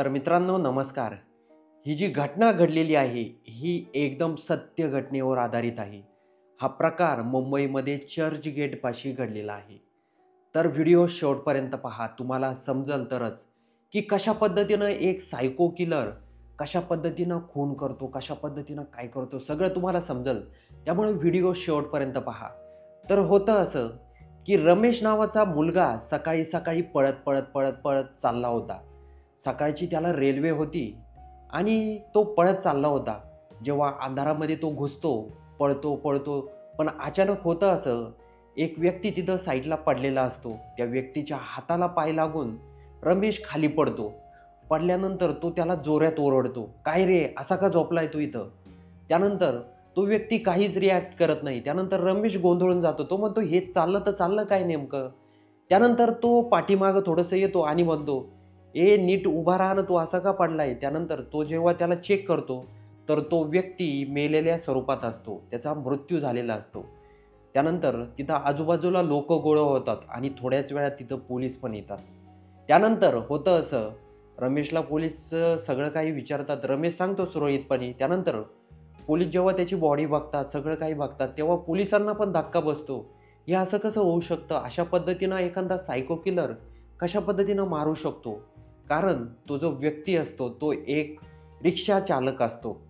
तर मित्रांनो नमस्कार. ही जी घटना घडलेली आहे, ही एकदम सत्य घटनेवर आधारित आहे. हा प्रकार मुंबईमध्ये चर्चगेटपाशी घडलेला आहे. तर व्हिडिओ शेवटपर्यंत पहा. तुम्हाला समजेल तरच, की कशा पद्धतीनं एक सायको किलर कशा पद्धतीनं खून करतो, कशा पद्धतीनं काय करतो, सगळं तुम्हाला समजेल. त्यामुळे व्हिडिओ शेवटपर्यंत पहा. तर होतं असं, की रमेश नावाचा मुलगा सकाळी-सकाळी पळत चालला होता. सकाळची त्याला रेल्वे होती आणि तो पळत चालला होता. जेव्हा अंधारामध्ये तो घुसतो, पळतो, पण अचानक होतं असं, एक व्यक्ती तिथं साईडला पडलेला असतो. त्या व्यक्तीच्या हाताला पाय लागून रमेश खाली पडतो. पडल्यानंतर तो त्याला जोरात ओरडतो, "काय रे, असा का झोपलाय तू इथं?" त्यानंतर तो व्यक्ती काहीच रिॲक्ट करत नाही. त्यानंतर रमेश गोंधळून जातो. तो म्हणतो, "हे चाललं तर चाललं काय नेमकं?" त्यानंतर तो पाठीमागं थोडंसं येतो आणि म्हणतो, "ए नीट उभा राहा ना, तू असा का पडलाय?" त्यानंतर तो जेव्हा त्याला चेक करतो, तर तो व्यक्ती मेलेल्या स्वरूपात असतो. त्याचा मृत्यू झालेला असतो. त्यानंतर तिथं आजूबाजूला लोकं गोळा होतात आणि थोड्याच वेळात तिथं पोलीस पण येतात. त्यानंतर होतं असं, रमेशला पोलीस सगळं काही विचारतात. रमेश सांगतो सुरळीतपणे. त्यानंतर पोलीस जेव्हा त्याची बॉडी बघतात, सगळं काही बघतात, तेव्हा पोलिसांना पण धक्का बसतो. हे असं कसं होऊ शकतं? अशा पद्धतीनं एखादा सायको किलर कशा पद्धतीनं मारू शकतो? कारण तो जो व्यक्ती असतो, तो एक रिक्षा चालक असतो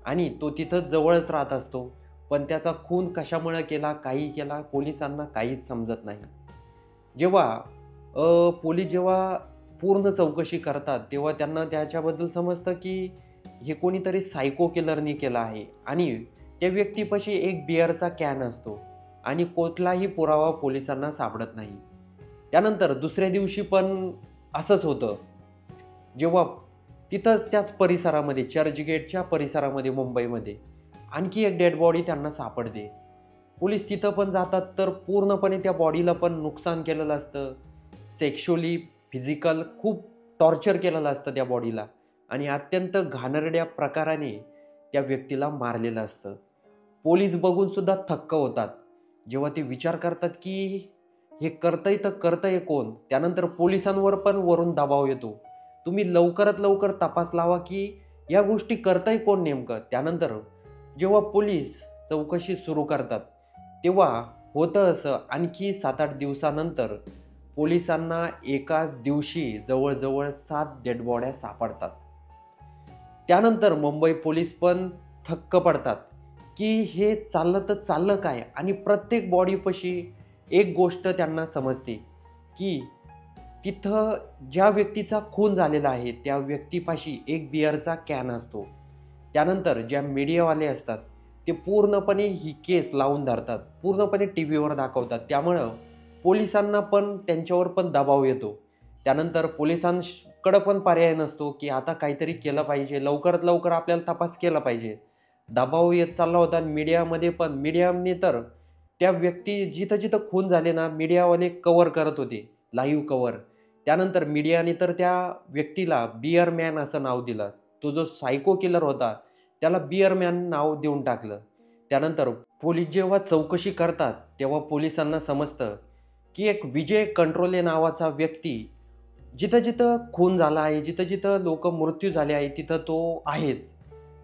आणि तो तिथं जवळच राहत असतो. पण त्याचा खून कशामुळे केला, काही केला, पोलिसांना काहीच समजत नाही. जेव्हा पोलीस जेव्हा पूर्ण चौकशी करतात, तेव्हा त्यांना त्याच्याबद्दल समजतं, की हे कोणीतरी सायको किलरनी केलं आहे आणि त्या व्यक्तीपाशी एक बिअरचा कॅन असतो आणि कुठलाही पुरावा पोलिसांना सापडत नाही. त्यानंतर दुसऱ्या दिवशी पण असंच होतं. जेव्हा तिथंच त्याच परिसरामध्ये चर्चगेटच्या परिसरामध्ये मुंबईमध्ये आणखी एक डेड बॉडी त्यांना सापडते. पोलीस तिथं पण जातात तर पूर्णपणे त्या बॉडीला पण नुकसान केलेलं असतं. सेक्शुअली, फिजिकल खूप टॉर्चर केलेलं असतं त्या बॉडीला आणि अत्यंत घाणेरड्या प्रकाराने त्या व्यक्तीला मारलेलं असतं. पोलीस बघून सुद्धा थक्क होतात. जेव्हा ते विचार करतात, की हे करतंय तर करतंय कोण? त्यानंतर पोलिसांवर पण वरून दबाव येतो. तुम्ही लवकरात लवकर तपास लावा, की या गोष्टी करतंय कोण नेमकं? त्यानंतर जेव्हा पोलीस चौकशी सुरू करतात, तेव्हा होतं असं आणखी 7-8 दिवसानंतर पोलिसांना एकाच दिवशी जवळ-जवळ 7 डेड बॉड्या सापडतात. त्यानंतर मुंबई पोलीस पण थक्क पडतात, की हे चाललं तर चाललं काय? आणि प्रत्येक बॉडीपाशी एक गोष्ट त्यांना समजते, की तिथं ज्या व्यक्तीचा खून झालेला आहे, त्या व्यक्तीपाशी एक बिअरचा कॅन असतो. त्यानंतर ज्या मीडियावाले असतात, ते पूर्णपणे ही केस लावून धरतात. पूर्णपणे टीव्हीवर दाखवतात. त्यामुळं पोलिसांना पण त्यांच्यावर पण दबाव येतो. त्यानंतर पोलिसांकडं पण पर्याय नसतो, की आता काहीतरी केलं पाहिजे. लवकरात लवकर आपल्याला तपास केला पाहिजे. दबाव येत चालला होता आणि मीडियामध्ये पण मीडियाने तर त्या व्यक्ती जिथं-जिथं खून झाले ना, मीडियावाले कव्हर करत होते. Live cover. त्यानंतर मीडियाने तर त्या व्यक्तीला बिअर मॅन असं नाव दिलं. तो जो सायको किलर होता, त्याला बिअर मॅन नाव देऊन टाकलं. त्यानंतर पोलीस जेव्हा चौकशी करतात, तेव्हा पोलिसांना समजतं, की एक विजय कंट्रोले नावाचा व्यक्ती जिथं-जिथं खून झाला आहे, जिथं-जिथं लोकं मृत्यू झाले आहे, तिथं तो आहेच.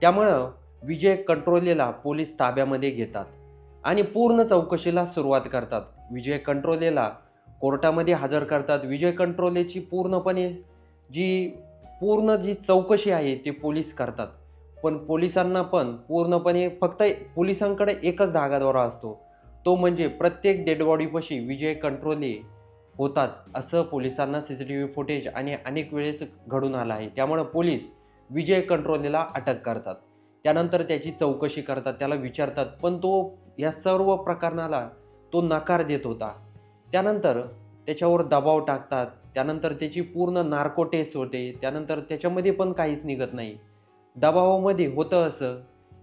त्यामुळं विजय कंट्रोलेला पोलीस ताब्यामध्ये घेतात आणि पूर्ण चौकशीला सुरुवात करतात. विजय कंट्रोलेला कोर्टामध्ये हजर करतात. विजय कंट्रोलेची जी पूर्ण चौकशी आहे, ते पोलीस करतात. पण पोलिसांना पण पूर्णपणे फक्त पोलिसांकडे एकच धागादोरा असतो. तो म्हणजे प्रत्येक डेड बॉडीपाशी विजय कंट्रोले होताच, असं पोलिसांना सीसीटीव्ही फुटेज आणि अनेक वेळेस घडून आलं आहे. त्यामुळं पोलीस विजय कंट्रोलेला अटक करतात. त्यानंतर त्याची चौकशी करतात, त्याला विचारतात, पण तो या सर्व प्रकरणाला तो नकार देत होता. त्यानंतर त्याच्यावर दबाव टाकतात. त्यानंतर त्याची पूर्ण नार्को टेस्ट होते. त्यानंतर त्याच्यामध्ये पण काहीच निघत नाही. दबावामध्ये होतं असं,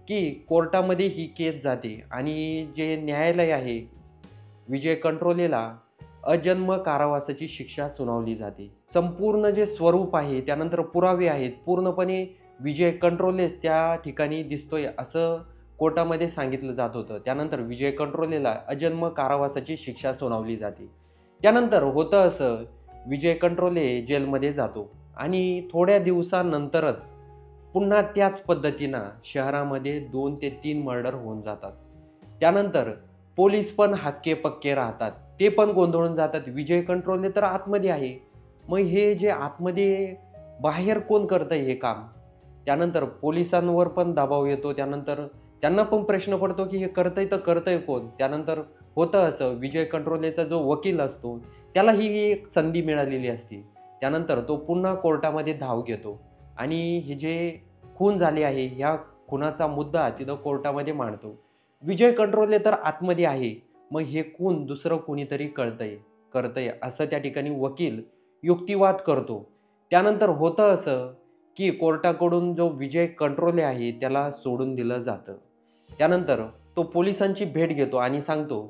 की कोर्टामध्ये ही केस जाते आणि जे न्यायालय आहे, विजय कंट्रोलेला अजन्म कारावासाची शिक्षा सुनावली जाते. संपूर्ण जे स्वरूप आहे, त्यानंतर पुरावे आहेत, पूर्णपणे विजय कंट्रोलेच त्या ठिकाणी दिसतोय असं कोर्टामध्ये सांगितलं जात होतं. त्यानंतर विजय कंट्रोलेला अजन्म कारावासाची शिक्षा सुनावली जाते. त्यानंतर होतं असं, विजय कंट्रोले जेलमध्ये जातो आणि थोड्या दिवसानंतरच पुन्हा त्याच पद्धतीनं शहरामध्ये 2 ते 3 मर्डर होऊन जातात. त्यानंतर पोलीस पण हक्के पक्के राहतात. ते पण गोंधळून जातात. विजय कंट्रोले तर आतमध्ये आहे. मग हे जे आतमध्ये बाहेर कोण करतंय हे काम? त्यानंतर पोलिसांवर पण दबाव येतो. त्यानंतर त्यांना पण प्रश्न पडतो, की हे करतंय तर करतंय कोण? त्यानंतर होतं असं, विजय कंट्रोलेचा जो वकील असतो, त्याला ही एक संधी मिळालेली असते. त्यानंतर तो पुन्हा कोर्टामध्ये धाव घेतो आणि हे जे खून झाले आहे, ह्या खुनाचा मुद्दा तिथं कोर्टामध्ये मांडतो. विजय कंट्रोले तर आतमध्ये आहे. मग हे खून दुसरं कोणीतरी करतंय असं त्या ठिकाणी वकील युक्तिवाद करतो. त्यानंतर होतं असं, की कोर्टाकडून जो विजय कंट्रोले आहे त्याला सोडून दिलं जातं. त्यानंतर तो पोलिसांची भेट घेतो आणि सांगतो,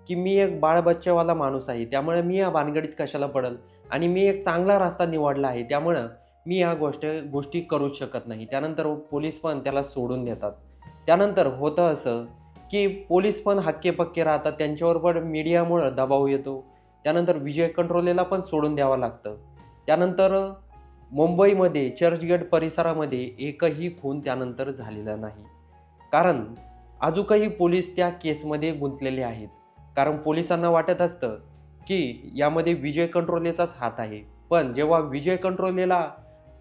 की मी एक बाळबच्चेवाला माणूस आहे. त्यामुळे मी या भानगडीत कशाला पडेल आणि मी एक चांगला रस्ता निवडला आहे. त्यामुळं मी या गोष्टी करूच शकत नाही. त्यानंतर पोलीस पण त्याला सोडून देतात. त्यानंतर होतं असं, की पोलीस पण हक्के-पक्के राहतात. त्यांच्यावर पण मीडियामुळं दबाव येतो. त्यानंतर विजय कंट्रोलेला पण सोडून द्यावं लागतं. त्यानंतर मुंबईमध्ये चर्चगेट परिसरामध्ये एकही खून त्यानंतर झालेला नाही. कारण अजूनही पोलीस त्या केसमध्ये गुंतलेले आहेत. कारण पोलिसांना वाटत असतं, की यामध्ये विजय कंट्रोलेचाच हात आहे. पण जेव्हा विजय कंट्रोलेला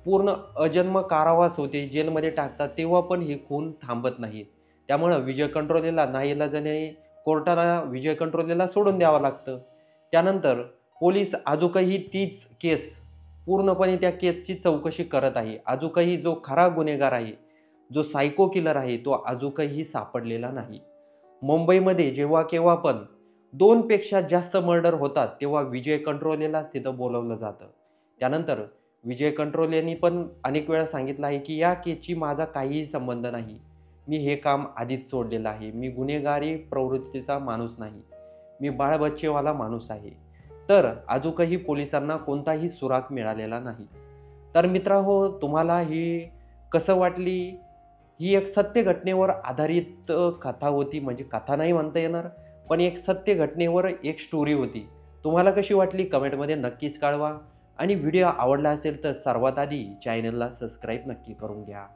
पूर्ण अजन्म कारावास होते, जेलमध्ये टाकतात, तेव्हा पण हे खून थांबत नाहीत. त्यामुळं विजय कंट्रोलेला नाईलाजाने कोर्टाला विजय कंट्रोलेला सोडून द्यावं लागतं. त्यानंतर पोलीस अजूनही तीच केस पूर्णपणे त्या केसची चौकशी करत आहे. अजूनही जो खरा गुन्हेगार आहे, जो सायको किलर आहे, तो अजूनही सापडलेला नाही. मुंबईमध्ये जेव्हा केव्हा पण 2 पेक्षा जास्त मर्डर होतात, तेव्हा विजय कंट्रोलेलाच तिथं बोलावलं जातं. त्यानंतर विजय कंट्रोलेनी पण अनेक वेळा सांगितलं आहे, की या केसशी माझा काहीही संबंध नाही. मी हे काम आधीच सोडलेलं आहे. मी गुन्हेगारी प्रवृत्तीचा माणूस नाही. मी बाळबच्चेवाला माणूस आहे. तर अजूनही पोलिसांना कोणताही सुराग मिळालेला नाही. तर मित्रहो, तुम्हाला ही कसं वाटली? ही एक सत्य घटनेवर आधारित कथा होती. म्हणजे कथा नाही म्हणता येणार, पण एक सत्य घटनेवर एक स्टोरी होती. तुम्हाला कशी वाटली कमेंटमध्ये नक्कीच कळवा आणि व्हिडिओ आवडला असेल तर सर्वात आधी चॅनलला सबस्क्राईब नक्की करून घ्या.